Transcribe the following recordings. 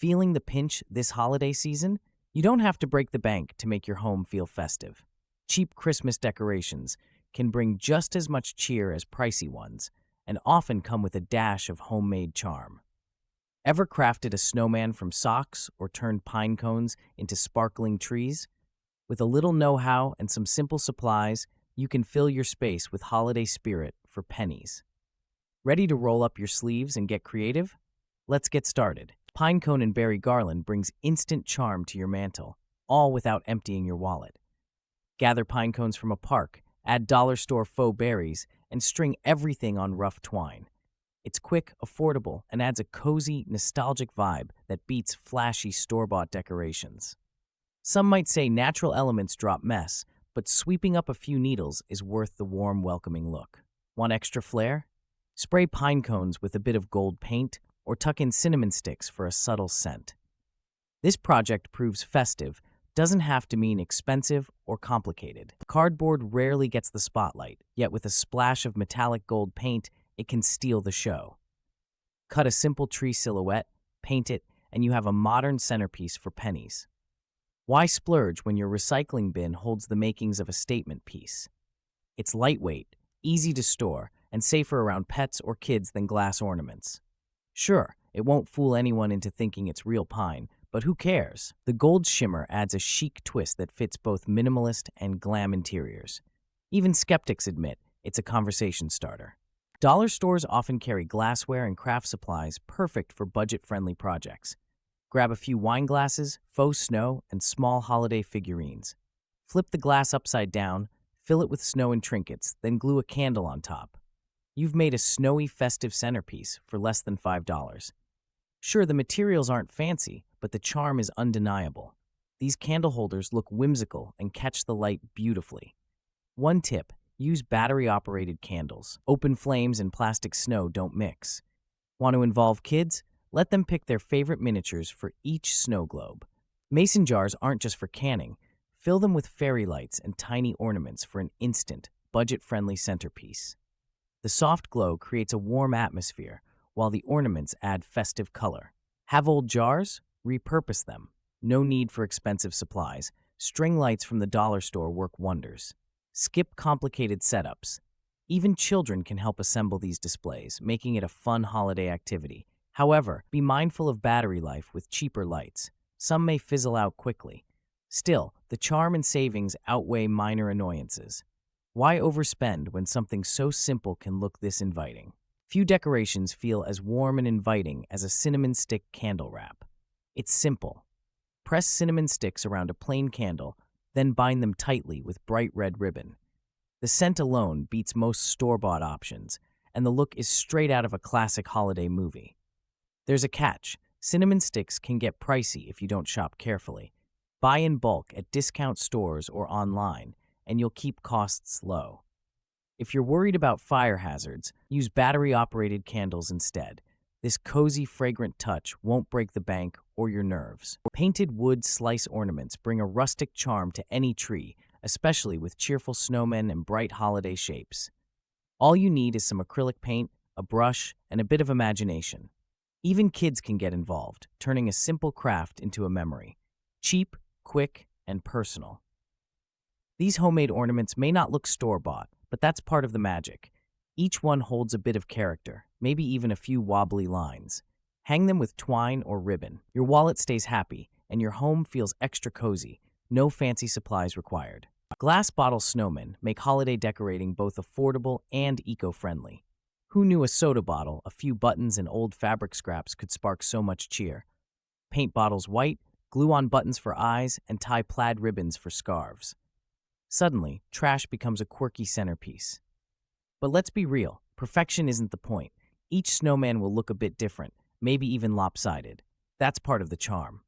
Feeling the pinch this holiday season? You don't have to break the bank to make your home feel festive. Cheap Christmas decorations can bring just as much cheer as pricey ones, and often come with a dash of homemade charm. Ever crafted a snowman from socks or turned pine cones into sparkling trees? With a little know-how and some simple supplies, you can fill your space with holiday spirit for pennies. Ready to roll up your sleeves and get creative? Let's get started. Pinecone and berry garland brings instant charm to your mantle, all without emptying your wallet. Gather pine cones from a park, add dollar store faux berries, and string everything on rough twine. It's quick, affordable, and adds a cozy, nostalgic vibe that beats flashy store-bought decorations. Some might say natural elements drop mess, but sweeping up a few needles is worth the warm, welcoming look. Want extra flair? Spray pine cones with a bit of gold paint, or tuck in cinnamon sticks for a subtle scent. This project proves festive doesn't have to mean expensive or complicated. Cardboard rarely gets the spotlight, yet with a splash of metallic gold paint, it can steal the show. Cut a simple tree silhouette, paint it, and you have a modern centerpiece for pennies. Why splurge when your recycling bin holds the makings of a statement piece? It's lightweight, easy to store, and safer around pets or kids than glass ornaments. Sure, it won't fool anyone into thinking it's real pine, but who cares? The gold shimmer adds a chic twist that fits both minimalist and glam interiors. Even skeptics admit it's a conversation starter. Dollar stores often carry glassware and craft supplies perfect for budget-friendly projects. Grab a few wine glasses, faux snow, and small holiday figurines. Flip the glass upside down, fill it with snow and trinkets, then glue a candle on top. You've made a snowy, festive centerpiece for less than $5. Sure, the materials aren't fancy, but the charm is undeniable. These candle holders look whimsical and catch the light beautifully. One tip: use battery-operated candles. Open flames and plastic snow don't mix. Want to involve kids? Let them pick their favorite miniatures for each snow globe. Mason jars aren't just for canning. Fill them with fairy lights and tiny ornaments for an instant, budget-friendly centerpiece. The soft glow creates a warm atmosphere, while the ornaments add festive color. Have old jars? Repurpose them. No need for expensive supplies. String lights from the dollar store work wonders. Skip complicated setups. Even children can help assemble these displays, making it a fun holiday activity. However, be mindful of battery life with cheaper lights. Some may fizzle out quickly. Still, the charm and savings outweigh minor annoyances. Why overspend when something so simple can look this inviting? Few decorations feel as warm and inviting as a cinnamon stick candle wrap. It's simple. Press cinnamon sticks around a plain candle, then bind them tightly with bright red ribbon. The scent alone beats most store-bought options, and the look is straight out of a classic holiday movie. There's a catch. Cinnamon sticks can get pricey if you don't shop carefully. Buy in bulk at discount stores or online, and you'll keep costs low. If you're worried about fire hazards, use battery-operated candles instead. This cozy, fragrant touch won't break the bank or your nerves. Painted wood slice ornaments bring a rustic charm to any tree, especially with cheerful snowmen and bright holiday shapes. All you need is some acrylic paint, a brush, and a bit of imagination. Even kids can get involved, turning a simple craft into a memory. Cheap, quick, and personal. These homemade ornaments may not look store-bought, but that's part of the magic. Each one holds a bit of character, maybe even a few wobbly lines. Hang them with twine or ribbon. Your wallet stays happy, and your home feels extra cozy. No fancy supplies required. Glass bottle snowmen make holiday decorating both affordable and eco-friendly. Who knew a soda bottle, a few buttons, and old fabric scraps could spark so much cheer? Paint bottles white, glue on buttons for eyes, and tie plaid ribbons for scarves. Suddenly, trash becomes a quirky centerpiece. But let's be real, perfection isn't the point. Each snowman will look a bit different, maybe even lopsided. That's part of the charm.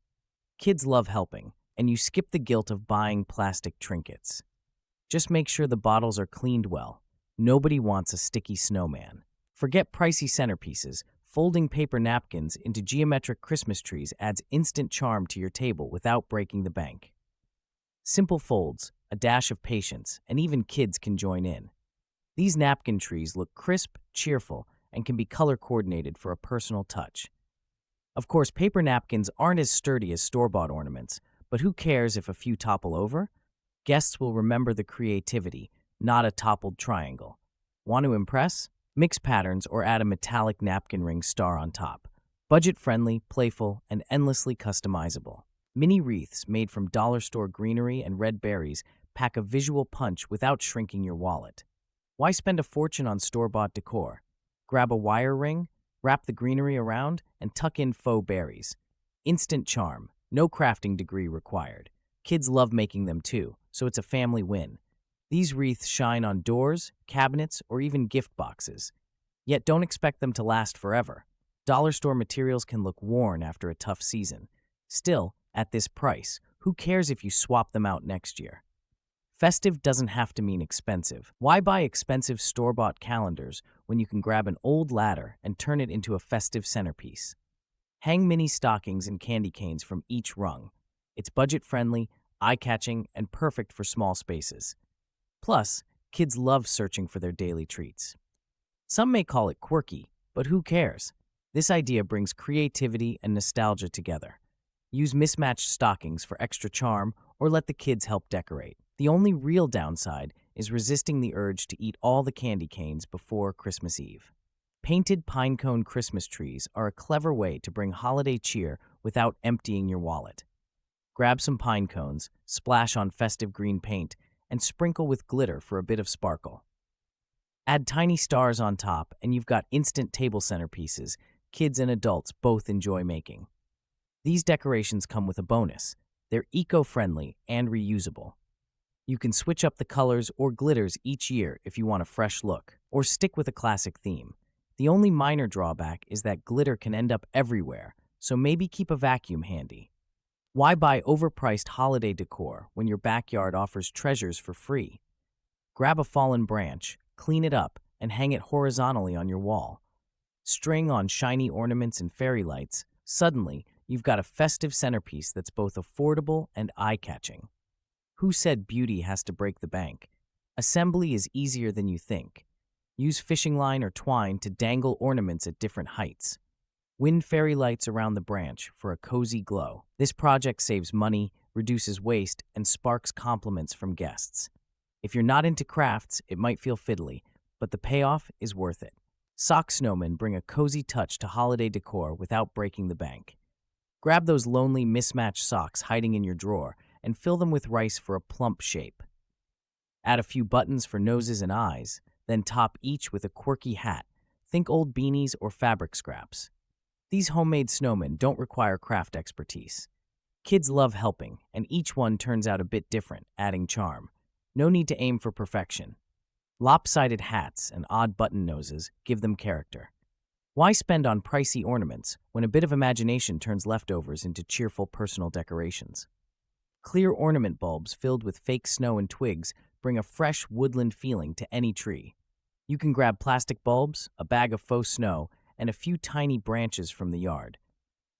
Kids love helping, and you skip the guilt of buying plastic trinkets. Just make sure the bottles are cleaned well. Nobody wants a sticky snowman. Forget pricey centerpieces. Folding paper napkins into geometric Christmas trees adds instant charm to your table without breaking the bank. Simple folds, a dash of patience, and even kids can join in. These napkin trees look crisp, cheerful, and can be color coordinated for a personal touch. Of course, paper napkins aren't as sturdy as store-bought ornaments, but who cares if a few topple over? Guests will remember the creativity, not a toppled triangle. Want to impress? Mix patterns or add a metallic napkin ring star on top. Budget-friendly, playful, and endlessly customizable. Mini wreaths made from dollar store greenery and red berries pack a visual punch without shrinking your wallet. Why spend a fortune on store-bought decor? Grab a wire ring, wrap the greenery around, and tuck in faux berries. Instant charm, no crafting degree required. Kids love making them too, so it's a family win. These wreaths shine on doors, cabinets, or even gift boxes. Yet don't expect them to last forever. Dollar store materials can look worn after a tough season. Still, at this price, who cares if you swap them out next year? Festive doesn't have to mean expensive. Why buy expensive store-bought calendars when you can grab an old ladder and turn it into a festive centerpiece? Hang mini stockings and candy canes from each rung. It's budget-friendly, eye-catching, and perfect for small spaces. Plus, kids love searching for their daily treats. Some may call it quirky, but who cares? This idea brings creativity and nostalgia together. Use mismatched stockings for extra charm or let the kids help decorate. The only real downside is resisting the urge to eat all the candy canes before Christmas Eve. Painted pinecone Christmas trees are a clever way to bring holiday cheer without emptying your wallet. Grab some pine cones, splash on festive green paint, and sprinkle with glitter for a bit of sparkle. Add tiny stars on top, and you've got instant table centerpieces kids and adults both enjoy making. These decorations come with a bonus. They're eco-friendly and reusable. You can switch up the colors or glitters each year if you want a fresh look, or stick with a classic theme. The only minor drawback is that glitter can end up everywhere, so maybe keep a vacuum handy. Why buy overpriced holiday decor when your backyard offers treasures for free? Grab a fallen branch, clean it up, and hang it horizontally on your wall. String on shiny ornaments and fairy lights. Suddenly, you've got a festive centerpiece that's both affordable and eye-catching. Who said beauty has to break the bank? Assembly is easier than you think. Use fishing line or twine to dangle ornaments at different heights. Win fairy lights around the branch for a cozy glow. This project saves money, reduces waste, and sparks compliments from guests. If you're not into crafts, it might feel fiddly, but the payoff is worth it. Sock snowmen bring a cozy touch to holiday decor without breaking the bank. Grab those lonely mismatched socks hiding in your drawer and fill them with rice for a plump shape. Add a few buttons for noses and eyes, then top each with a quirky hat. Think old beanies or fabric scraps. These homemade snowmen don't require craft expertise. Kids love helping, and each one turns out a bit different, adding charm. No need to aim for perfection. Lopsided hats and odd button noses give them character. Why spend on pricey ornaments when a bit of imagination turns leftovers into cheerful personal decorations? Clear ornament bulbs filled with fake snow and twigs bring a fresh woodland feeling to any tree. You can grab plastic bulbs, a bag of faux snow, and a few tiny branches from the yard.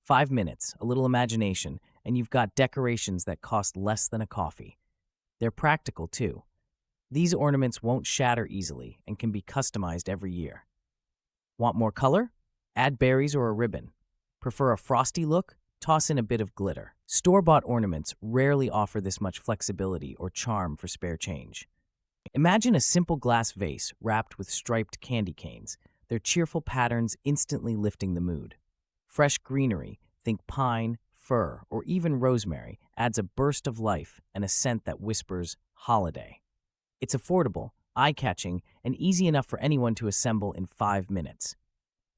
5 minutes, a little imagination, and you've got decorations that cost less than a coffee. They're practical, too. These ornaments won't shatter easily and can be customized every year. Want more color? Add berries or a ribbon. Prefer a frosty look? Toss in a bit of glitter. Store-bought ornaments rarely offer this much flexibility or charm for spare change. Imagine a simple glass vase wrapped with striped candy canes, their cheerful patterns instantly lifting the mood. Fresh greenery, think pine, fir, or even rosemary, adds a burst of life and a scent that whispers holiday. It's affordable, eye-catching, and easy enough for anyone to assemble in 5 minutes.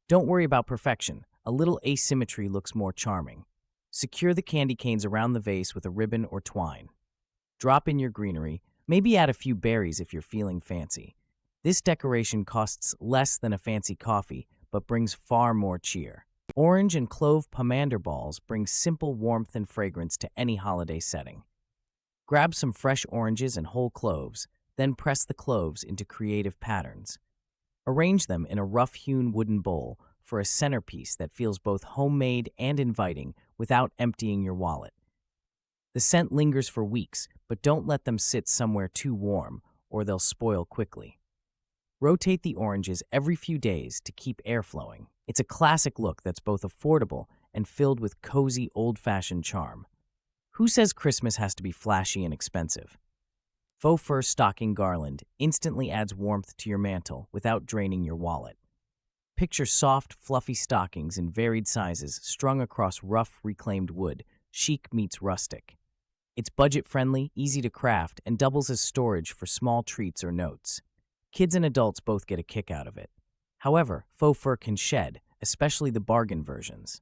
Don't worry about perfection. A little asymmetry looks more charming. Secure the candy canes around the vase with a ribbon or twine. Drop in your greenery, maybe add a few berries if you're feeling fancy. This decoration costs less than a fancy coffee, but brings far more cheer. Orange and clove pomander balls bring simple warmth and fragrance to any holiday setting. Grab some fresh oranges and whole cloves, then press the cloves into creative patterns. Arrange them in a rough-hewn wooden bowl for a centerpiece that feels both homemade and inviting without emptying your wallet. The scent lingers for weeks, but don't let them sit somewhere too warm, or they'll spoil quickly. Rotate the oranges every few days to keep air flowing. It's a classic look that's both affordable and filled with cozy, old-fashioned charm. Who says Christmas has to be flashy and expensive? Faux fur stocking garland instantly adds warmth to your mantle without draining your wallet. Picture soft, fluffy stockings in varied sizes strung across rough, reclaimed wood. Chic meets rustic. It's budget-friendly, easy to craft, and doubles as storage for small treats or notes. Kids and adults both get a kick out of it. However, faux fur can shed, especially the bargain versions.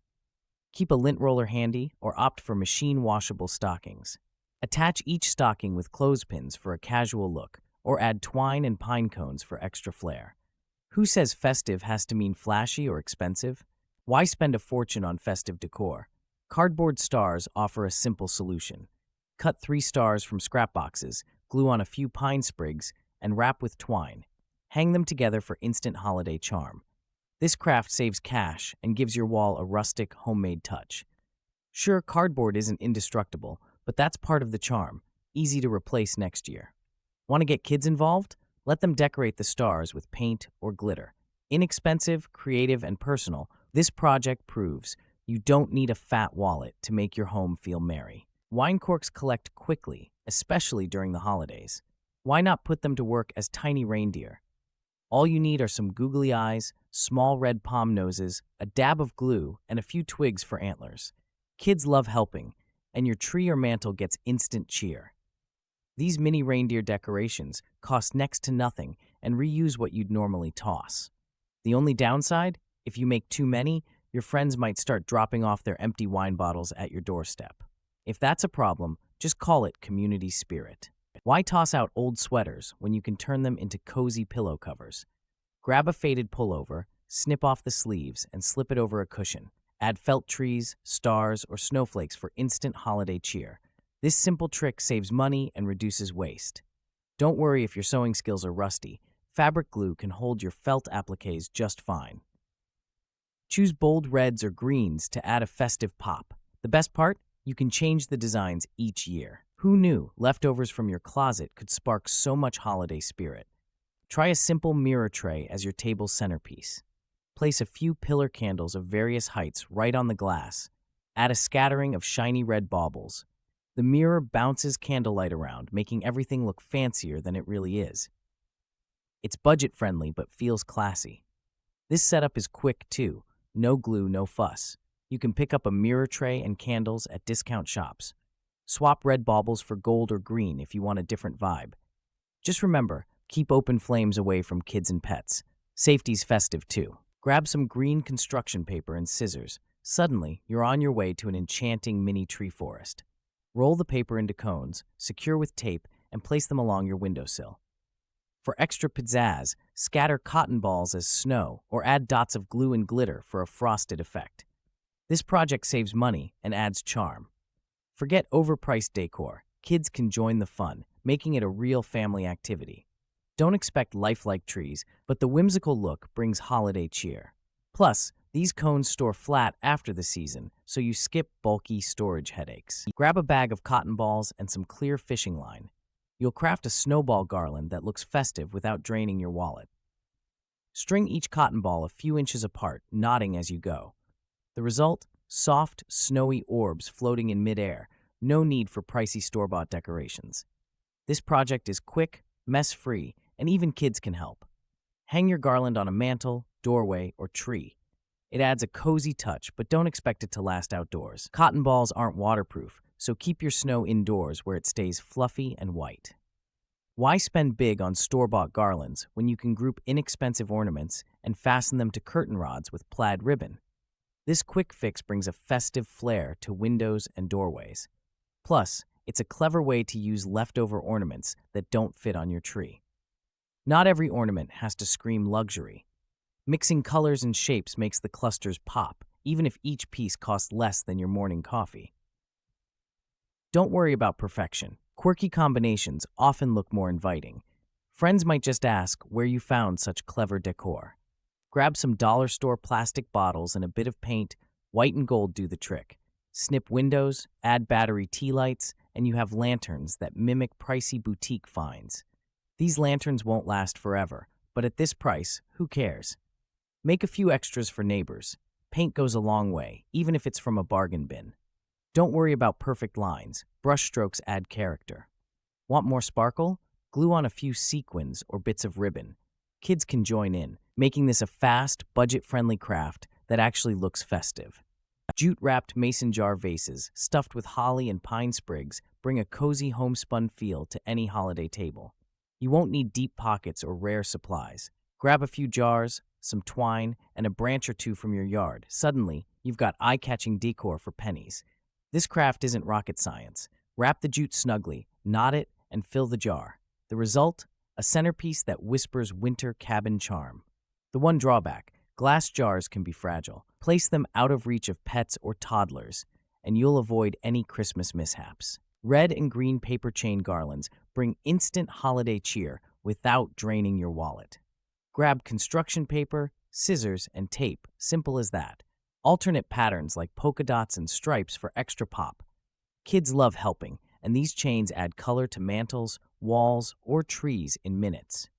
Keep a lint roller handy or opt for machine-washable stockings. Attach each stocking with clothespins for a casual look, or add twine and pine cones for extra flair. Who says festive has to mean flashy or expensive? Why spend a fortune on festive decor? Cardboard stars offer a simple solution. Cut 3 stars from scrap boxes, glue on a few pine sprigs, and wrap with twine. Hang them together for instant holiday charm. This craft saves cash and gives your wall a rustic, homemade touch. Sure, cardboard isn't indestructible, but that's part of the charm, easy to replace next year. Want to get kids involved? Let them decorate the stars with paint or glitter. Inexpensive, creative, and personal, this project proves you don't need a fat wallet to make your home feel merry. Wine corks collect quickly, especially during the holidays. Why not put them to work as tiny reindeer? All you need are some googly eyes, small red palm noses, a dab of glue, and a few twigs for antlers. Kids love helping, and your tree or mantle gets instant cheer. These mini reindeer decorations cost next to nothing and reuse what you'd normally toss. The only downside? If you make too many, your friends might start dropping off their empty wine bottles at your doorstep. If that's a problem, just call it community spirit. Why toss out old sweaters when you can turn them into cozy pillow covers? Grab a faded pullover, snip off the sleeves, and slip it over a cushion. Add felt trees, stars, or snowflakes for instant holiday cheer. This simple trick saves money and reduces waste. Don't worry if your sewing skills are rusty. Fabric glue can hold your felt appliques just fine. Choose bold reds or greens to add a festive pop. The best part? You can change the designs each year. Who knew leftovers from your closet could spark so much holiday spirit? Try a simple mirror tray as your table's centerpiece. Place a few pillar candles of various heights right on the glass. Add a scattering of shiny red baubles. The mirror bounces candlelight around, making everything look fancier than it really is. It's budget-friendly but feels classy. This setup is quick too. No glue, no fuss. You can pick up a mirror tray and candles at discount shops. Swap red baubles for gold or green if you want a different vibe. Just remember, keep open flames away from kids and pets. Safety's festive too. Grab some green construction paper and scissors. Suddenly, you're on your way to an enchanting mini tree forest. Roll the paper into cones, secure with tape, and place them along your windowsill. For extra pizzazz, scatter cotton balls as snow or add dots of glue and glitter for a frosted effect. This project saves money and adds charm. Forget overpriced decor. Kids can join the fun, making it a real family activity. Don't expect lifelike trees, but the whimsical look brings holiday cheer. Plus, these cones store flat after the season, so you skip bulky storage headaches. Grab a bag of cotton balls and some clear fishing line. You'll craft a snowball garland that looks festive without draining your wallet. String each cotton ball a few inches apart, nodding as you go. The result? Soft, snowy orbs floating in midair. No need for pricey store-bought decorations. This project is quick, mess-free, and even kids can help. Hang your garland on a mantle, doorway, or tree. It adds a cozy touch, but don't expect it to last outdoors. Cotton balls aren't waterproof, so keep your snow indoors where it stays fluffy and white. Why spend big on store-bought garlands when you can group inexpensive ornaments and fasten them to curtain rods with plaid ribbon? This quick fix brings a festive flair to windows and doorways. Plus, it's a clever way to use leftover ornaments that don't fit on your tree. Not every ornament has to scream luxury. Mixing colors and shapes makes the clusters pop, even if each piece costs less than your morning coffee. Don't worry about perfection. Quirky combinations often look more inviting. Friends might just ask where you found such clever decor. Grab some dollar store plastic bottles and a bit of paint. White and gold do the trick. Snip windows, add battery tea lights, and you have lanterns that mimic pricey boutique finds. These lanterns won't last forever, but at this price, who cares? Make a few extras for neighbors. Paint goes a long way, even if it's from a bargain bin. Don't worry about perfect lines. Brush strokes add character. Want more sparkle? Glue on a few sequins or bits of ribbon. Kids can join in, making this a fast, budget-friendly craft that actually looks festive. Jute-wrapped mason jar vases stuffed with holly and pine sprigs bring a cozy homespun feel to any holiday table. You won't need deep pockets or rare supplies. Grab a few jars, some twine, and a branch or two from your yard. Suddenly, you've got eye-catching decor for pennies. This craft isn't rocket science. Wrap the jute snugly, knot it, and fill the jar. The result? A centerpiece that whispers winter cabin charm. The one drawback: glass jars can be fragile. Place them out of reach of pets or toddlers, and you'll avoid any Christmas mishaps. Red and green paper chain garlands bring instant holiday cheer without draining your wallet. Grab construction paper, scissors, and tape, simple as that. Alternate patterns like polka dots and stripes for extra pop. Kids love helping, and these chains add color to mantels, walls, or trees in minutes.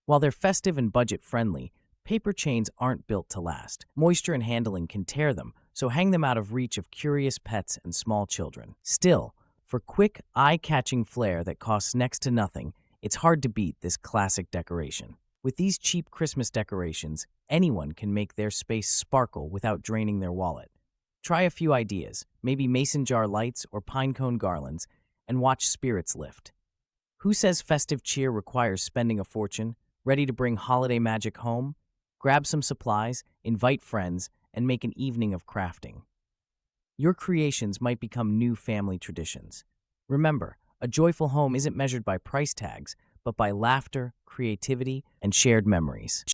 While they're festive and budget-friendly, paper chains aren't built to last. Moisture and handling can tear them, so hang them out of reach of curious pets and small children. Still, for quick, eye-catching flair that costs next to nothing, it's hard to beat this classic decoration. With these cheap Christmas decorations, anyone can make their space sparkle without draining their wallet. Try a few ideas, maybe mason jar lights or pine cone garlands, and watch spirits lift. Who says festive cheer requires spending a fortune? Ready to bring holiday magic home? Grab some supplies, invite friends, and make an evening of crafting. Your creations might become new family traditions. Remember, a joyful home isn't measured by price tags, but by laughter, creativity, and shared memories.